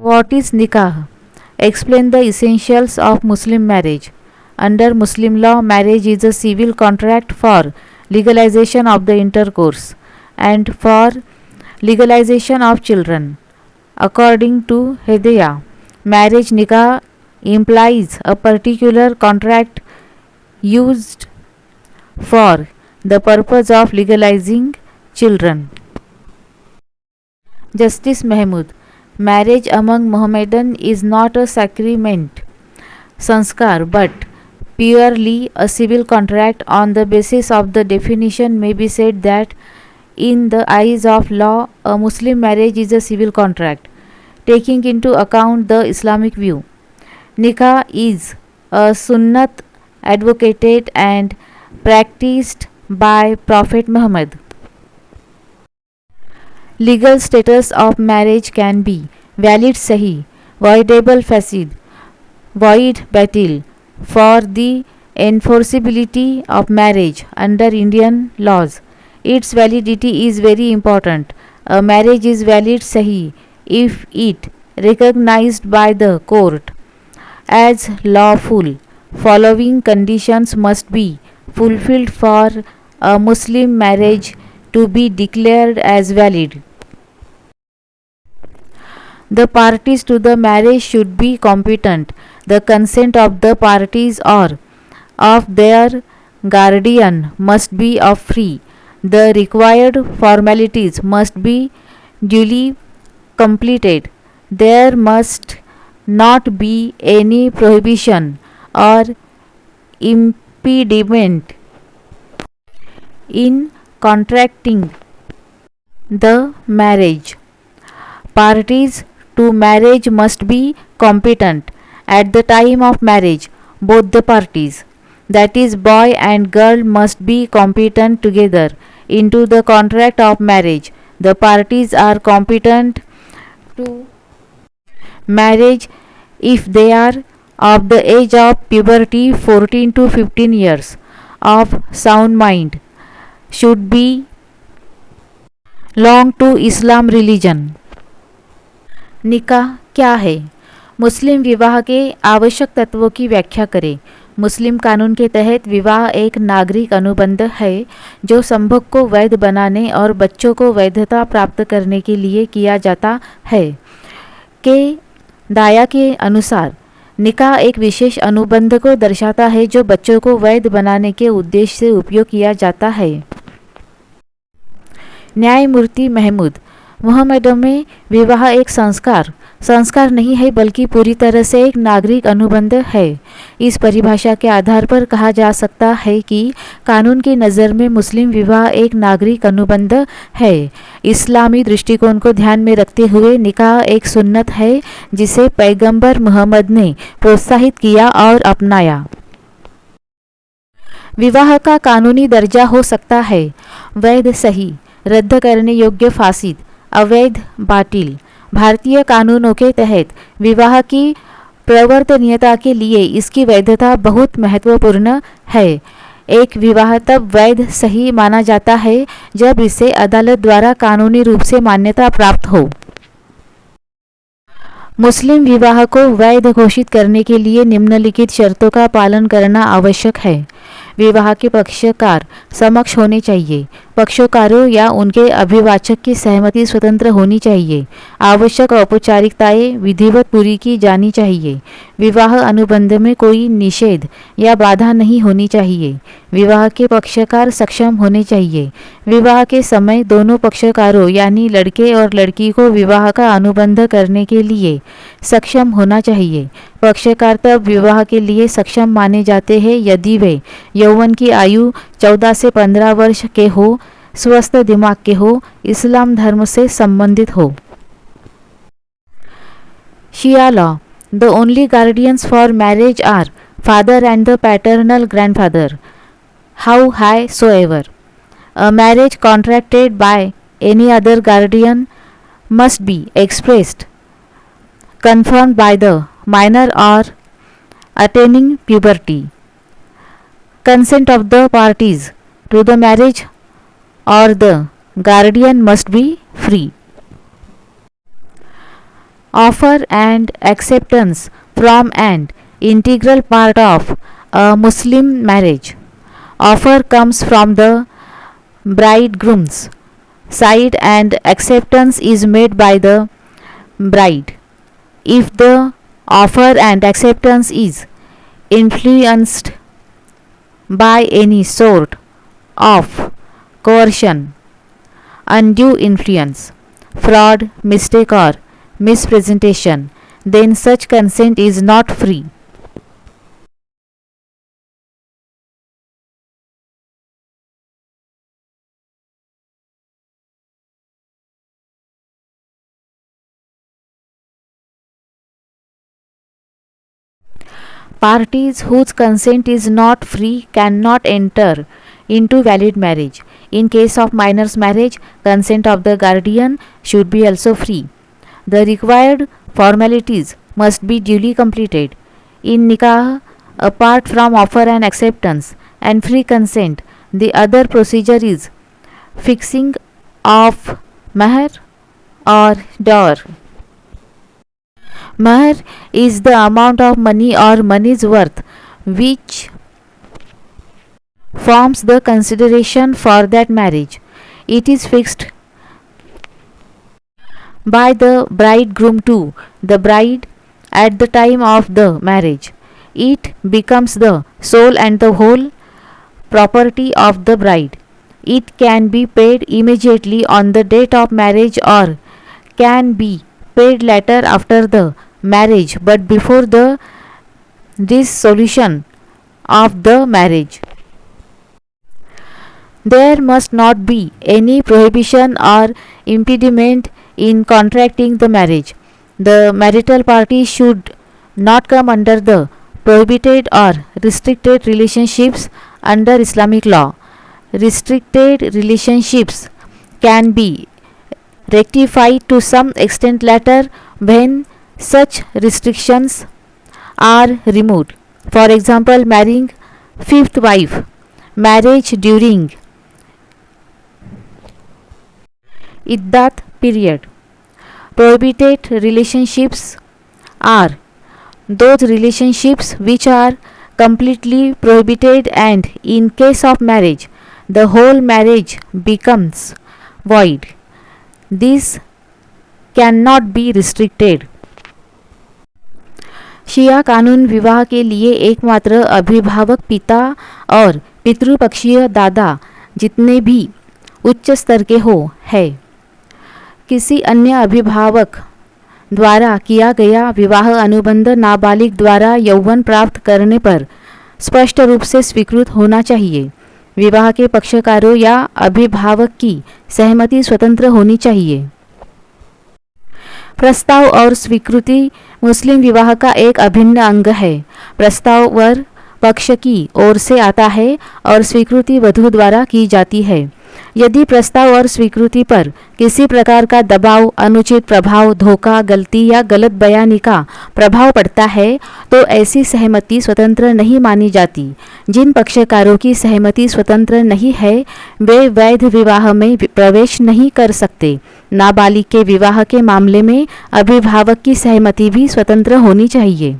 What is nikah? Explain the essentials of Muslim marriage. Under Muslim law, marriage is a civil contract for legalization of the intercourse and for legalization of children. According to Hidayah, marriage nikah implies a particular contract used for the purpose of legalizing children. Justice Mahmud, marriage among Mohammedan is not a sacrament, sanskar, but purely a civil contract. On the basis of the definition may be said that in the eyes of law, a Muslim marriage is a civil contract, taking into account the Islamic view. Nikah is a sunnat advocated and practiced by Prophet Muhammad. Legal status of marriage can be valid sahih, voidable fasid, void batil. For the enforceability of marriage under Indian laws, its validity is very important. A marriage is valid sahih if it recognized by the court as lawful. Following conditions must be fulfilled for a Muslim marriage to be declared as valid. The parties to the marriage should be competent. The consent of the parties or of their guardian must be of free. The required formalities must be duly completed. There must not be any prohibition or impediment in contracting the marriage. Parties to marriage must be competent at the time of marriage. Both the parties, that is, boy and girl, must be competent together into the contract of marriage. The parties are competent to marriage if they are of the age of puberty 14 to 15 years, of sound mind, should belong to Islam religion. निकाह क्या है? मुस्लिम विवाह के आवश्यक तत्वों की व्याख्या करें। मुस्लिम कानून के तहत विवाह एक नागरिक अनुबंध है जो संभोग को वैध बनाने और बच्चों को वैधता प्राप्त करने के लिए किया जाता है। के दाया के अनुसार निकाह एक विशेष अनुबंध को दर्शाता है जो बच्चों को वैध बनाने के उद्देश्य से उपयोग किया जाता है। न्यायमूर्ति महमूद, मोहम्मद में विवाह एक संस्कार नहीं है बल्कि पूरी तरह से एक नागरिक अनुबंध है। इस परिभाषा के आधार पर कहा जा सकता है कि कानून की नज़र में मुस्लिम विवाह एक नागरिक अनुबंध है। इस्लामी दृष्टिकोण को ध्यान में रखते हुए निकाह एक सुन्नत है जिसे पैगंबर मोहम्मद ने प्रोत्साहित किया और अपनाया। विवाह का कानूनी दर्जा हो सकता है वैध सही, रद्द करने योग्य फासिद, अवैध बातिल। भारतीय कानूनों के तहत विवाह की प्रवर्तनीयता के लिए इसकी वैधता बहुत महत्वपूर्ण है। एक विवाह तब वैध सही माना जाता है जब इसे अदालत द्वारा कानूनी रूप से मान्यता प्राप्त हो। मुस्लिम विवाह को वैध घोषित करने के लिए निम्नलिखित शर्तों का पालन करना आवश्यक है। विवाह के पक्षकार समक्ष होने चाहिए। पक्षकारों या उनके अभिभाषक की सहमति स्वतंत्र होनी चाहिए। आवश्यक औपचारिकताएं विधिवत पूरी की जानी चाहिए। विवाह अनुबंध में कोई निषेध या बाधा नहीं होनी चाहिए। विवाह के पक्षकार सक्षम होने चाहिए। विवाह के समय दोनों पक्षकारों यानी लड़के और लड़की को विवाह का अनुबंध करने के लिए सक्षम होना चाहिए। पक्षकार तब विवाह के लिए सक्षम माने जाते हैं यदि वे यौवन की आयु 14 से 15 वर्ष के हो, स्वस्थ दिमाग के हो, इस्लाम धर्म से संबंधित हो। Shia law, the only guardians for marriage are father and the paternal grandfather, how high so ever. A marriage contracted by any other guardian must be expressed confirmed by the minor or attaining puberty. Consent of the parties to the marriage or the guardian must be free. Offer and acceptance from an integral part of a Muslim marriage. Offer comes from the bridegroom's side and acceptance is made by the bride. If the offer and acceptance is influenced by any sort of coercion, undue influence, fraud, mistake, or mispresentation, then such consent is not free. Parties whose consent is not free cannot enter into valid marriage. In case of minor's marriage, consent of the guardian should be also free. The required formalities must be duly completed. In nikah, apart from offer and acceptance and free consent, the other procedure is fixing of mahr or dowry. Mahr is the amount of money or money's worth which forms the consideration for that marriage. It is fixed by the bridegroom to the bride at the time of the marriage. It becomes the sole and the whole property of the bride. It can be paid immediately on the date of marriage or can be paid later after the marriage but before the dissolution of the marriage. There must not be any prohibition or impediment in contracting the marriage. The marital party should not come under the prohibited or restricted relationships under Islamic law. Restricted relationships can be rectified to some extent later when such restrictions are removed. For example, marrying fifth wife. Marriage during iddat period. Prohibited relationships are those relationships which are completely prohibited and in case of marriage the whole marriage becomes void. This cannot be restricted. शिया कानून विवाह के लिए एकमात्र अभिभावक पिता और पितृपक्षीय दादा जितने भी उच्च स्तर के हो है. किसी अन्य अभिभावक द्वारा किया गया विवाह अनुबंध नाबालिग द्वारा यौवन प्राप्त करने पर स्पष्ट रूप से स्वीकृत होना चाहिए. विवाह के पक्षकारों या अभिभावक की सहमति स्वतंत्र होनी चाहिए. प्रस्ताव और स्वीकृति मुस्लिम विवाह का एक अभिन्न अंग है. प्रस्ताव वर पक्ष की ओर से आता है और स्वीकृति वधू द्वारा की जाती है. यदि प्रस्ताव और स्वीकृति पर किसी प्रकार का दबाव, अनुचित प्रभाव, धोखा, गलती या गलत बयानी का प्रभाव पड़ता है तो ऐसी सहमति स्वतंत्र नहीं मानी जाती. जिन पक्षकारों की सहमति स्वतंत्र नहीं है वे वैध विवाह में प्रवेश नहीं कर सकते. नाबालिग के विवाह के मामले में अभिभावक की सहमति भी स्वतंत्र होनी चाहिए.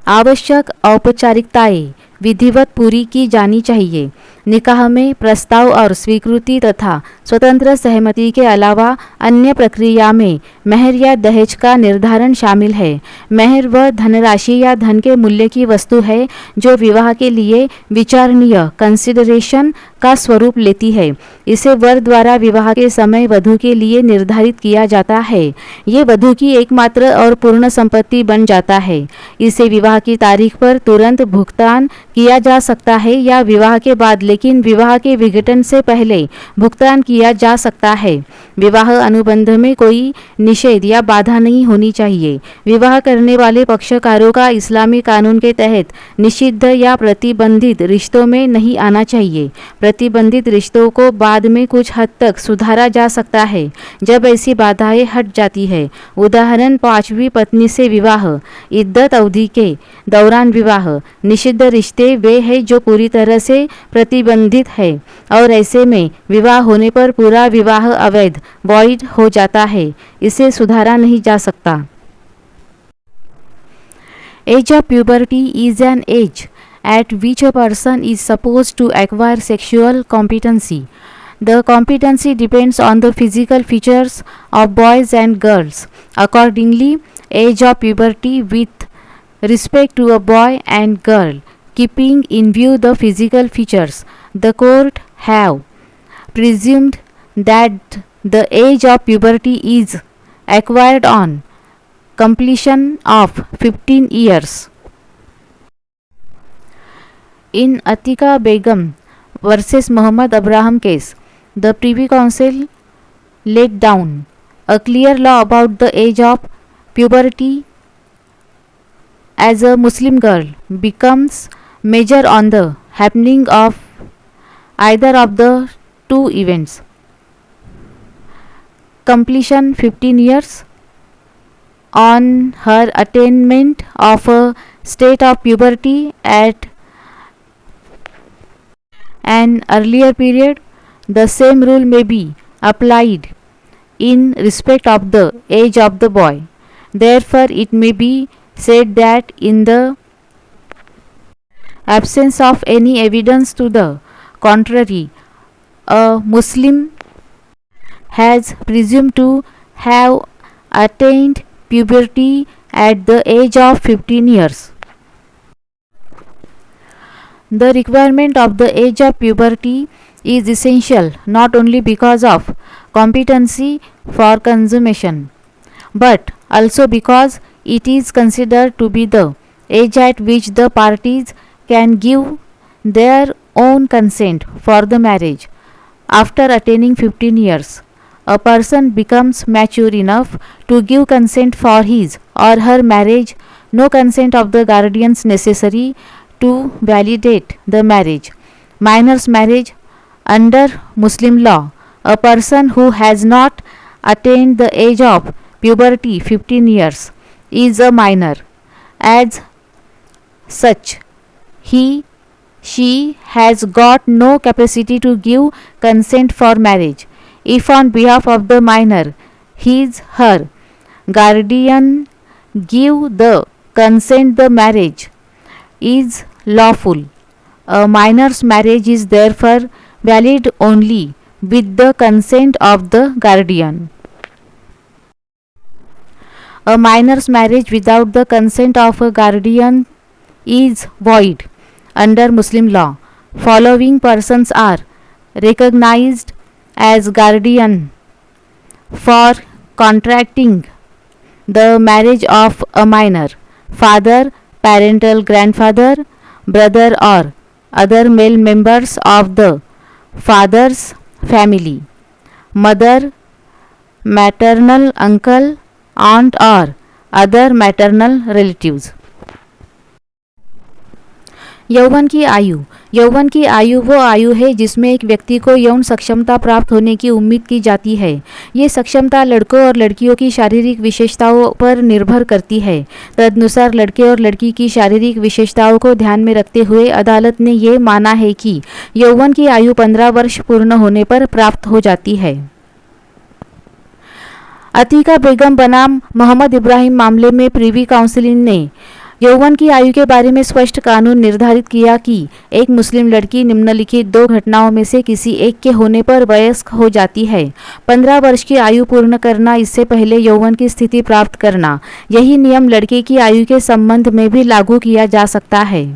आवश्यक औपचारिकताएं विधिवत पूरी की जानी चाहिए. निकाह में प्रस्ताव और स्वीकृति तथा स्वतंत्र सहमति के अलावा अन्य प्रक्रिया में मेहर या दहेज का निर्धारण शामिल है. मेहर वह धनराशि या धन के मूल्य की वस्तु है जो विवाह के लिए विचारणीय कंसिडरेशन का स्वरूप लेती है. इसे वर द्वारा विवाह के समय वधू के लिए निर्धारित किया जाता है. ये वधू की एकमात्र और पूर्ण संपत्ति बन जाता है. इसे विवाह की तारीख पर तुरंत भुगतान किया जा सकता है या विवाह के बाद, लेकिन विवाह के विघटन से पहले भुगतान किया जा सकता है. विवाह अनुबंध में कोई निषेध या बाधा नहीं होनी चाहिए. विवाह करने वाले पक्षकारों का इस्लामी कानून के तहत निषिद्ध या प्रतिबंधित रिश्तों में नहीं आना चाहिए. प्रतिबंधित रिश्तों को बाद में कुछ हद तक सुधारा जा सकता है जब ऐसी बाधाएं हट जाती है. उदाहरण, पांचवी पत्नी से विवाह, इद्दत अवधि के दौरान विवाह, निषिद्ध रिश्ते ये वे है जो पूरी तरह से प्रतिबंधित है और ऐसे में विवाह होने पर पूरा विवाह अवैध वॉइड हो जाता है, इसे सुधारा नहीं जा सकता। Age of puberty is an age at which a person is supposed to acquire sexual competency. The competency depends on the physical features of boys and girls. Accordingly, age of puberty with respect to a boy and girl, keeping in view the physical features, the court have presumed that the age of puberty is acquired on completion of 15 years. In Atika Begum versus Muhammad Abraham case, the Privy Council laid down a clear law about the age of puberty as a Muslim girl becomes major on the happening of either of the two events. Completion 15 years on her attainment of a state of puberty at an earlier period. The same rule may be applied in respect of the age of the boy. Therefore, it may be said that in the absence of any evidence to the contrary, a Muslim has presumed to have attained puberty at the age of 15 years. The requirement of the age of puberty is essential not only because of competency for consummation, but also because it is considered to be the age at which the parties can give their own consent for the marriage. After attaining 15 years, a person becomes mature enough to give consent for his or her marriage. No consent of the guardians necessary to validate the marriage. Minor's marriage under Muslim law. A person who has not attained the age of puberty 15 years is a minor. As such, she has got no capacity to give consent for marriage. If on behalf of the minor, her guardian give the consent, the marriage is lawful. A minor's marriage is therefore valid only with the consent of the guardian. A minor's marriage without the consent of a guardian is void under Muslim law. Following persons are recognized as guardian for contracting the marriage of a minor: father, parental grandfather, brother or other male members of the father's family, mother, maternal uncle, aunt or other maternal relatives. यौवन की आयु वो आयु है जिसमें एक व्यक्ति को यौन सक्षमता प्राप्त होने की उम्मीद की जाती है। ये सक्षमता लड़कों और लड़कियों की शारीरिक विशेषताओं पर निर्भर करती है। तदनुसार लड़के और लड़की की शारीरिक विशेषताओं को ध्यान में रखते हुए अदालत ने ये माना है कि यौवन की आयु 15 वर्ष पूर्ण होने पर प्राप्त हो जाती है। अतीका बेगम बनाम मोहम्मद इब्राहिम मामले में प्रिवी काउंसिल ने यौवन की आयु के बारे में स्पष्ट कानून निर्धारित किया कि एक मुस्लिम लड़की निम्नलिखित दो घटनाओं में से किसी एक के होने पर वयस्क हो जाती है: 15 वर्ष की आयु पूर्ण करना, इससे पहले यौवन की स्थिति प्राप्त करना। यही नियम लड़के की आयु के संबंध में भी लागू किया जा सकता है।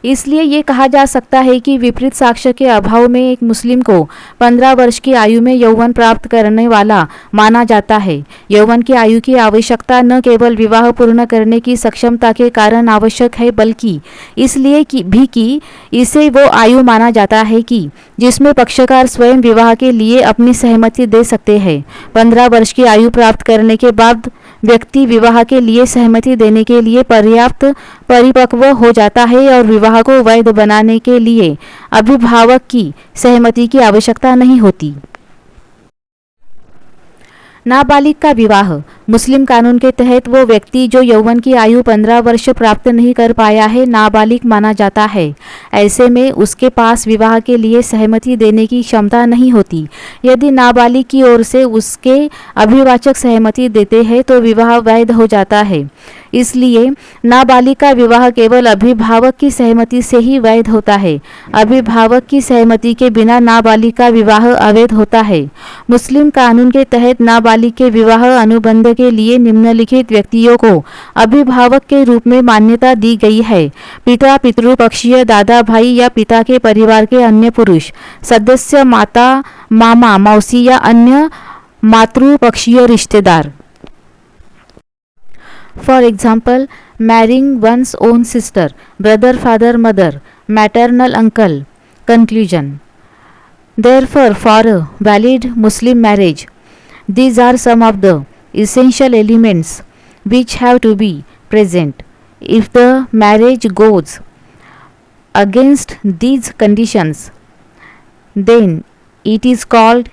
इसलिए ये कहा जा सकता है कि विपरीत साक्ष्य के अभाव में एक मुस्लिम को 15 वर्ष की आयु में यौवन प्राप्त करने वाला माना जाता है। यौवन की आयु की आवश्यकता न केवल विवाह पूर्ण करने की सक्षमता के कारण आवश्यक है, बल्कि इसलिए कि इसे वो आयु माना जाता है कि जिसमें पक्षकार स्वयं विवाह के लिए अपनी सहमति दे सकते हैं। 15 वर्ष की आयु प्राप्त करने के बाद व्यक्ति विवाह के लिए सहमति देने के लिए पर्याप्त परिपक्व हो जाता है और विवाह को वैध बनाने के लिए अभिभावक की सहमति की आवश्यकता नहीं होती। नाबालिग का विवाह। मुस्लिम कानून के तहत वो व्यक्ति जो यौवन की आयु 15 वर्ष प्राप्त नहीं कर पाया है नाबालिग माना जाता है। ऐसे में उसके पास विवाह के लिए सहमति देने की क्षमता नहीं होती। यदि नाबालिग की ओर से उसके अभिभावक सहमति देते हैं तो विवाह वैध हो जाता है। इसलिए नाबालिग का विवाह केवल अभिभावक की सहमति से ही वैध होता है। अभिभावक की सहमति के बिना नाबालिग का विवाह अवैध होता है। मुस्लिम कानून के तहत नाबालिग के विवाह अनुबंध के लिए निम्नलिखित व्यक्तियों को अभिभावक के रूप में मान्यता दी गई है: पिता, पितृपक्षीय दादा, भाई या पिता के परिवार के अन्य पुरुष सदस्य, माता, मामा, मौसी या अन्य मातृपक्षीय रिश्तेदार। For example, marrying one's own sister, brother, father, mother, maternal uncle. Conclusion. Therefore, for a valid Muslim marriage, these are some of the essential elements which have to be present. If the marriage goes against these conditions, then it is called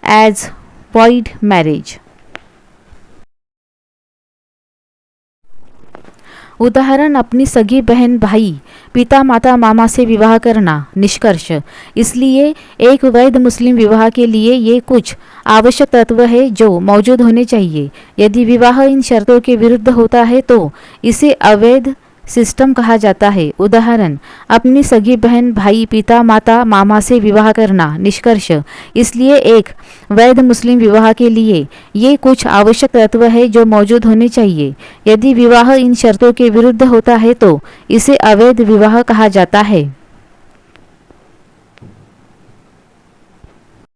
as void marriage. उदाहरण: अपनी सगी बहन, भाई, पिता, माता, मामा से विवाह करना। निष्कर्ष: इसलिए एक वैध मुस्लिम विवाह के लिए ये कुछ आवश्यक तत्व है जो मौजूद होने चाहिए। यदि विवाह इन शर्तों के विरुद्ध होता है तो इसे अवैध सिस्टम कहा जाता है। उदाहरण: अपनी सगी बहन, भाई, पिता, माता, मामा से विवाह करना। निष्कर्ष: इसलिए एक वैध मुस्लिम विवाह के लिए ये कुछ आवश्यक तत्व है जो मौजूद होने चाहिए। यदि विवाह इन शर्तों के विरुद्ध होता है तो इसे अवैध विवाह कहा जाता है।